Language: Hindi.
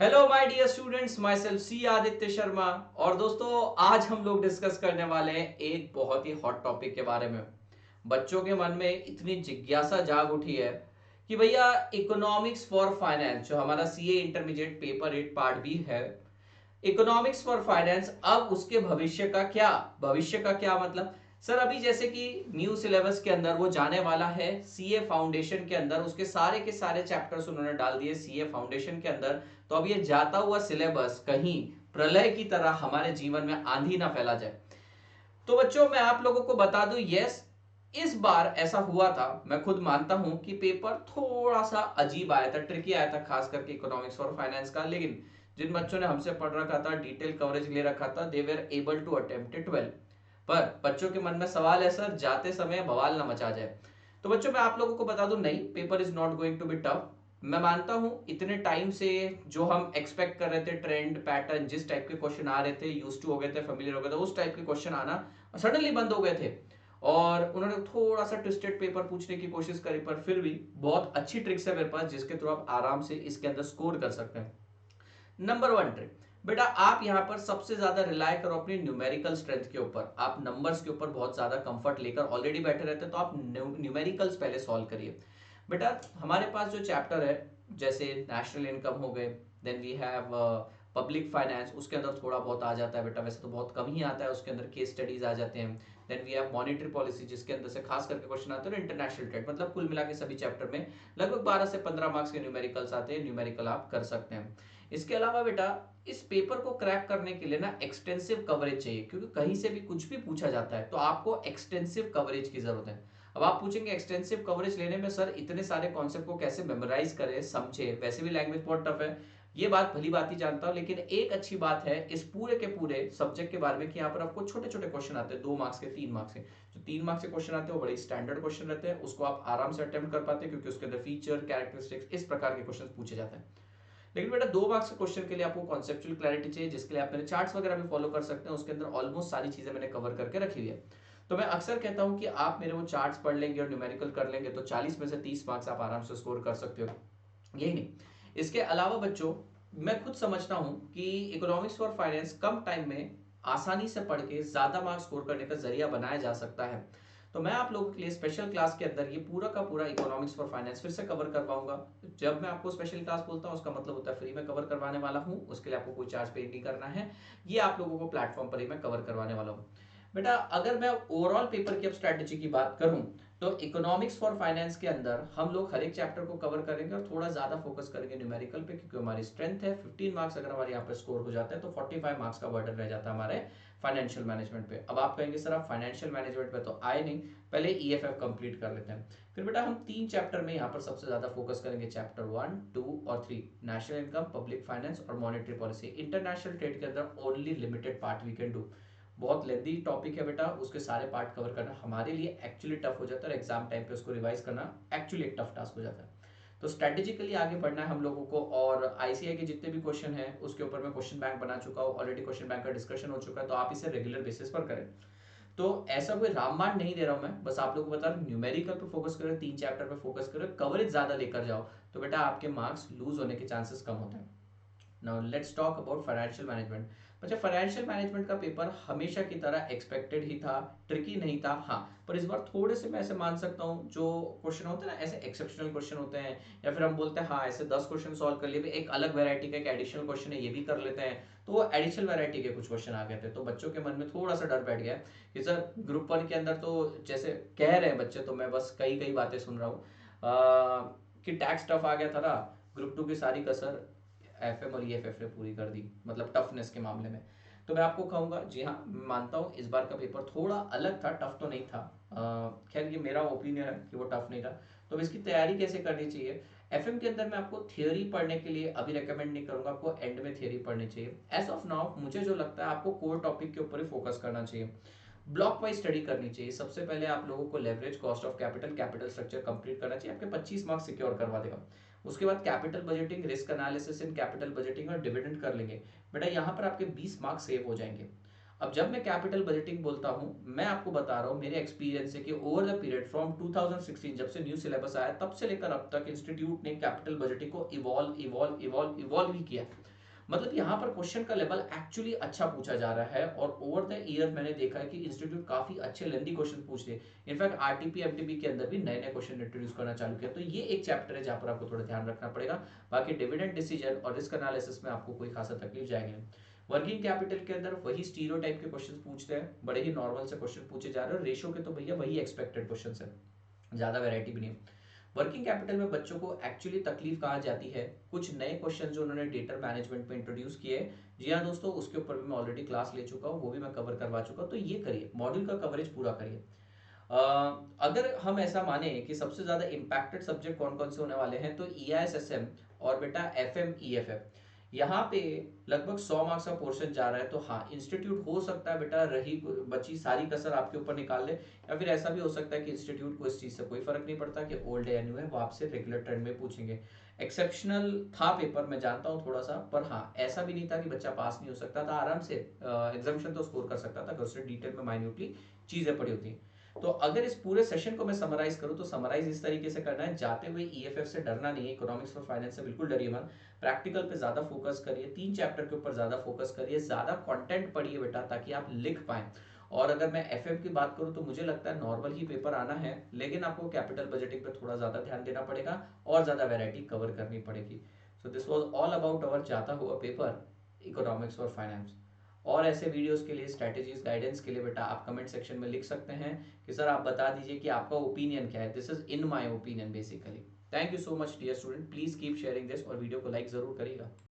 Hello my dear students, myself सी आदित्य शर्मा। और दोस्तों, आज हम लोग डिस्कस करने वाले हैं एक बहुत ही हॉट टॉपिक के बारे में। बच्चों के मन में इतनी जिज्ञासा जाग उठी है कि भैया, इकोनॉमिक्स फॉर फाइनेंस जो हमारा CA intermediate paper 8 part B है, इकोनॉमिक्स फॉर फाइनेंस, अब उसके भविष्य का क्या मतलब। सर, अभी जैसे कि न्यू सिलेबस के अंदर वो जाने वाला है सीए फाउंडेशन के अंदर, उसके सारे के सारे चैप्टर्स उन्होंने डाल दिए सीए फाउंडेशन के अंदर। तो अब ये जाता हुआ सिलेबस कहीं प्रलय की तरह हमारे जीवन में आंधी ना फैला जाए। तो बच्चों, मैं आप लोगों को बता दूं, यस, इस बार ऐसा हुआ था। मैं खुद मानता हूं कि पेपर थोड़ा सा अजीब आया था, ट्रिकी आया था, खास करके इकोनॉमिक्स और फाइनेंस का। लेकिन जिन बच्चों ने हमसे पढ़ रखा था, डिटेल कवरेज ले रखा था, they were able to attempt it well. पर बच्चों के मन में सवाल है, सर जाते समय बवाल ना मचा जाए। तो बच्चों, मैं आप लोगों को बता दूं, नहीं, paper is not going to be tough. मैं मानता हूं इतने टाइम से जो हम एक्सपेक्ट कर रहे थे, ट्रेंड पैटर्न, जिस टाइप के क्वेश्चन आ रहे थे, यूज टू हो गए थे, फेमिलियर हो गए थे, उस टाइप के क्वेश्चन आना सडनली बंद हो गए थे। और उन्होंने थोड़ा सा ट्विस्टेड पेपर पूछने की कोशिश करी, पर फिर भी बहुत अच्छी ट्रिक्स है मेरे पास, जिसके थ्रू आप आराम से इसके अंदर स्कोर कर सकते हैं। नंबर वन ट्रिक, बेटा आप यहां पर सबसे ज्यादा रिलाय करो अपनी न्यूमेरिकल स्ट्रेंथ के ऊपर। आप नंबर्स के ऊपर बहुत ज्यादा कंफर्ट लेकर ऑलरेडी बैठे रहते हैं, तो आप न्यूमेरिकल्स पहले सॉल्व करिए। बेटा, हमारे पास जो चैप्टर है, जैसे नेशनल इनकम हो गए, then we have public finance, उसके अंदर थोड़ा बहुत आ जाता है बेटा, वैसे तो बहुत कम ही आता है, उसके अंदर केस स्टडीज आ जाते हैं। Then we have monetary policy, जिसके अंदर से खास करके क्वेश्चन आते हैं इंटरनेशनल ट्रेड। मतलब कुल मिला के सभी चैप्टर में लगभग 12 से 15 मार्क्स के न्यूमेरिकल्स आते हैं, न्यूमेरिकल आप कर सकते हैं। इसके अलावा बेटा, इस पेपर को क्रैक करने के लिए ना एक्सटेंसिव कवरेज चाहिए, क्योंकि कहीं से भी कुछ भी पूछा जाता है, तो आपको एक्सटेंसिव कवरेज की जरूरत है। अब आप पूछेंगे एक्सटेंसिव कवरेज लेने में सर इतने सारे कॉन्सेप्ट को कैसे मेमोराइज करें, समझे, वैसे भी लैंग्वेज बहुत टफ है। ये बात भली बात ही जानता हूं, लेकिन एक अच्छी बात है इस पूरे के पूरे सब्जेक्ट के बारे में कि यहाँ पर आपको छोटे छोटे क्वेश्चन आते हैं, 2 मार्क्स के, 3 मार्क्स के। जो 3 मार्क्स के क्वेश्चन आते हैं वो बड़े स्टैंडर्ड क्वेश्चन रहते हैं, उसको आप आराम से अटेम्प्ट कर पाते हैं, क्योंकि उसके अंदर फीचर, कैरेक्टरिस्टिक्स, इस प्रकार के क्वेश्चन पूछे जाते हैं। लेकिन बेटा 2 मार्क्स के क्वेश्चन के लिए आपको कॉन्सेप्चुअल क्लैरिटी चाहिए, जिसके लिए आप मेरे चार्ट्स वगैरह भी फॉलो कर सकते हैं, उसके अंदर ऑलमोस्ट सारी चीजें मैंने कवर करके रखी हुई है। तो मैं अक्सर कहता हूं कि आप मेरे वो चार्ट्स पढ़ लेंगे और न्यूमेरिकल कर लेंगे, तो 40 में से 30 मार्क्स आप आराम से स्कोर कर सकते हो। यही नहीं, इसके अलावा बच्चों, मैं खुद समझता हूं कि इकोनॉमिक्स और फाइनेंस कम टाइम में आसानी से पढ़ के ज्यादा मार्क्स स्कोर करने का जरिया बनाया जा सकता है। तो मैं आप लोगों के लिए स्पेशल क्लास के अंदर ये पूरा का पूरा इकोनॉमिक्स फॉर फाइनेंस फिर से कवर करवाऊंगा। जब मैं आपको स्पेशल क्लास बोलता हूँ, उसका मतलब होता है फ्री में कवर करवाने वाला हूँ, उसके लिए आपको कोई चार्ज पे नहीं करना है। ये आप लोगों को प्लेटफॉर्म पर ही मैं कवर करवाने वाला हूँ। बेटा, अगर मैं ओवरऑल पेपर की अब स्ट्रेटेजी की बात करूं, तो इकोनॉमिक्स फॉर फाइनेंस के अंदर हम लोग हर एक चैप्टर को कवर करेंगे और थोड़ा ज्यादा फोकस करेंगे न्यूमेरिकल पे, क्योंकि हमारी स्ट्रेंथ है 15 मार्क्स। अगर हमारे यहाँ पे स्कोर हो जाता है तो 45 मार्क्स का बर्डन रह जाता है हमारे फाइनेंशियल मैनेजमेंट पे। अब आप कहेंगे सर आप फाइनेंशियल मैनेजमेंट पे तो आए नहीं, पहले ईएफएफ कंप्लीट कर लेते हैं। फिर बेटा हम 3 चैप्टर में यहाँ पर सबसे ज्यादा फोकस करेंगे, चैप्टर 1, 2 और 3, नेशनल इनकम, पब्लिक फाइनेंस और मॉनेटरी पॉलिसी। इंटरनेशनल ट्रेड के अंदर only limited part we can do. बहुत लेंदी टॉपिक है बेटा, उसके सारे पार्ट कवर करना हमारे लिए एक्चुअली टफ हो जाता है, और एग्जाम टाइम पे उसको रिवाइज करना एक्चुअली एक टफ टास्क हो जाता है। तो स्ट्रेटेजिकली आगे बढ़ना है हम लोगों को, और आईसीआई के जितने भी क्वेश्चन हैं उसके ऊपर मैं क्वेश्चन बैंक बना चुका हूँ ऑलरेडी, क्वेश्चन बैंक का डिस्कशन हो चुका है, तो आप इसे रेगुलर बेसिस पर करें। तो ऐसा कोई रामबाण नहीं दे रहा हूं मैं, बस आप लोगों को बता रहा हूं न्यूमेरिकल पे फोकस करें, 3 चैप्टर पे फोकस करें, कवरेज ज्यादा लेकर जाओ, तो बेटा आपके मार्क्स लूज होने के चांसेस कम होते हैं। Now let's talk about financial management. अच्छा, फाइनेंशियल मैनेजमेंट का पेपर हमेशा की तरह एक्सपेक्टेड ही था, ट्रिकी नहीं था, हाँ, पर इस बार थोड़े से मैं ऐसे मान सकता हूँ, जो क्वेश्चन होते हैं ना ऐसे एक्सेप्शनल क्वेश्चन होते हैं, या फिर हम बोलते हैं हाँ ऐसे 10 क्वेश्चन सॉल्व कर लिए, एक अलग वैरायटी का एक एडिशनल क्वेश्चन है ये भी कर लेते हैं, तो वो एडिशनल वैरायटी के कुछ क्वेश्चन आ गए थे, तो बच्चों के मन में थोड़ा सा डर बैठ गया कि सर ग्रुप 1 के अंदर तो जैसे कह रहे हैं बच्चे, तो मैं बस कई कई बातें सुन रहा हूँ कि टैक्स टफ आ गया था ना, ग्रुप 2 की सारी कसर एफएम और ईएफएफ ने पूरी कर दी, मतलब टफनेस के मामले में। तो मैं आपको कहूंगा जी हाँ, मैं मानता हूँ इस बार का पेपर थोड़ा अलग था, टफ तो नहीं था। खैर ये मेरा ओपिनियन है कि वो टफ नहीं था। तो अब इसकी तैयारी कैसे करनी चाहिए, एफएम के अंदर मैं आपको थियोरी पढ़ने के लिए अभी रेकमेंड नहीं करूंगा, आपको एंड में थियोरी पढ़नी चाहिए। एज ऑफ नाउ मुझे जो लगता है आपको कोर टॉपिक के ऊपर ही फोकस करना चाहिए, ब्लॉक वाइज स्टडी करनी चाहिए। सबसे पहले आप लोगों को leverage, cost of capital, capital structure complete करना चाहिए, आपके 25 मार्क्स सिक्योर करवा देगा। उसके बाद capital budgeting, risk analysis in capital budgeting और डिविडेंड कर लेंगे, बेटा यहाँ पर आपके 20 मार्क्स सेव हो जाएंगे। अब जब मैं कैपिटल बजटिंग बोलता हूं, मैं आपको बता रहा हूं मेरे एक्सपीरियंस से कि ओवर द पीरियड फ्रॉम 2016 जब से न्यू सिलेबस आया तब से लेकर अब तक इंस्टीट्यूट ने कैपिटल बजटिंग को इवॉल्व ही किया। मतलब यहाँ पर क्वेश्चन का लेवल एक्चुअली अच्छा पूछा जा रहा है और ओवर द ईयर मैंने देखा है कि इंस्टीट्यूट काफी अच्छे लेंदी क्वेश्चन पूछते हैं। इनफैक्ट आरटीपी एमटीपी के अंदर भी नए नए क्वेश्चन इंट्रोड्यूस करना चालू किया। तो ये एक चैप्टर है जहां पर आपको थोड़ा ध्यान रखना पड़ेगा। बाकी डिविडेंड डिसीजन और रिस्क एनालिसिस में आपको कोई खासा तकलीफ जाएगी नहीं। वर्किंग कैपिटल के अंदर वही स्टीरियोटाइप के क्वेश्चन पूछते हैं, बड़े ही नॉर्मल से क्वेश्चन पूछे जा रहे हैं। रेशो के तो भैया वही एक्सपेक्टेड क्वेश्चन है, ज्यादा वैरायटी भी नहीं। वर्किंग कैपिटल में बच्चों को एक्चुअली तकलीफ कहाँ जाती है, कुछ नए क्वेश्चन जो उन्होंने डेटर मैनेजमेंट में इंट्रोड्यूस किए। जी हाँ दोस्तों, उसके ऊपर भी मैं ऑलरेडी क्लास ले चुका हूँ, वो भी मैं कवर करवा चुका हूँ। तो ये करिए, मॉड्यूल का कवरेज पूरा करिए। अगर हम ऐसा माने कि सबसे ज्यादा इंपैक्टेड सब्जेक्ट कौन कौन से होने वाले हैं, तो EISSM और बेटा FM EFF, यहाँ पे लगभग 100 मार्क्स का पोर्शन जा रहा है। तो हाँ, इंस्टीट्यूट हो सकता है बेटा रही बची सारी कसर आपके ऊपर निकाल ले, या फिर ऐसा भी हो सकता है कि इंस्टीट्यूट को इस चीज से कोई फर्क नहीं पड़ता कि ओल्ड है या न्यू है, वो आपसे रेगुलर ट्रेंड में पूछेंगे। एक्सेप्शनल था पेपर, मैं जानता हूँ थोड़ा सा, पर हाँ ऐसा भी नहीं था कि बच्चा पास नहीं हो सकता था, आराम से एग्जामिशन तो स्कोर कर सकता था अगर उसने डिटेल में माइन्यूटली चीजें पढ़ी होती। तो अगर इस पूरे सेशन को मैं समराइज करूं तो समराइज इस तरीके से करना है, जाते हुए EFF से डरना नहीं है, इकोनॉमिक्स फॉर फाइनेंस से बिल्कुल डरिए मत। प्रैक्टिकल पे ज्यादा फोकस करिए, 3 चैप्टर के ऊपर ज्यादा फोकस करिए, ज्यादा कंटेंट पढ़िए बेटा ताकि आप लिख पाए। और अगर मैं FM की बात करूं तो मुझे लगता है नॉर्मल ही पेपर आना है, लेकिन आपको कैपिटल बजटिंग पे थोड़ा ज्यादा ध्यान देना पड़ेगा और ज्यादा वैरायटी कवर करनी पड़ेगी। So this was all about our जाता हुआ पेपर इकोनॉमिक्स और फाइनेंस। और ऐसे वीडियोस के लिए, स्ट्रेटेजीज गाइडेंस के लिए बेटा आप कमेंट सेक्शन में लिख सकते हैं कि सर आप बता दीजिए कि आपका ओपिनियन क्या है। This is in my opinion basically. Thank you so much dear student, please keep sharing this और वीडियो को लाइक जरूर करिएगा।